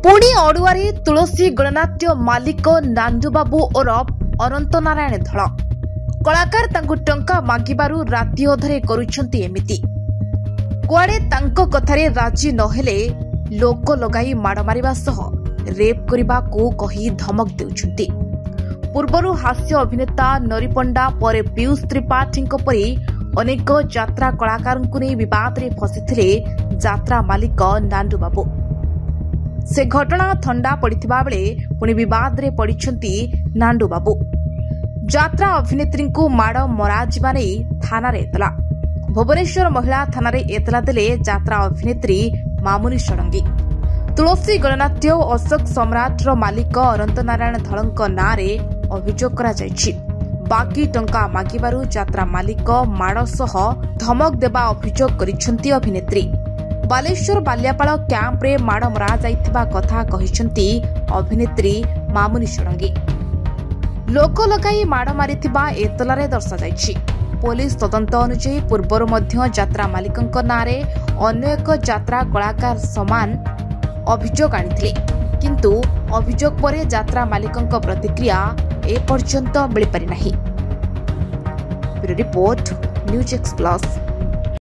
पुणी अड़ुआरे तुलसी गणनाट्य मालिक नांदुबाबू ओरफ अनंत नारायण धल कलाकार तांकु टंका मागिबारु राति अधरे करुछंती एमिति कुआडे तांको कथारे राजी नहेले लोक लगाई माड़ मारिबा सह रेप करिबा को कही धमक देउछंती। पूर्वरु हास्य अभिनेता नरिपंडा परे पीयूष त्रिपाठी परी अनेक यात्रा कलाकारंकु नै विवाद रे फसिथिले यात्रा मालिक नांदुबाबू। से घटना थंडा पड़िथिबा बेले पुणी विवाद रे पड़िछंती नांदुबाबू। यात्रा अभिनेत्री को माड़ मराजिबा नै थाना रे एतला। भुवनेश्वर महिला थाना रे एतला देले यात्रा अभिनेत्री मामुनी षडंगी। तुलसी गणनाट्य अशोक सम्राटर मालिक अनंत नारायण धलंक नारे अभियोग करा जायछि। बाकी टंका मागिबारु यात्रा मालिक माड़ सह धमक देबा अभियोग करिछंती अभिनेत्री। बालेश्वर बालियापाल कैंप रे माड़ मरा जाइथिबा कथा कहिसंती अभिनेत्री मामुनी षडंगी। लोक लगाई माड़ मारिथिबा एतलारे दर्शा जाइछि। पुलिस तदंत अनुसार पूर्वर मध्य यात्रा मालिकंक नारे अन्य एक यात्रा कलाकार समान अभियोग आनिथिले, किंतु अभियोग परे यात्रा मालिकंक प्रतिक्रिया ए पर्यंत मिलि पारि नाही। Bureau report news express.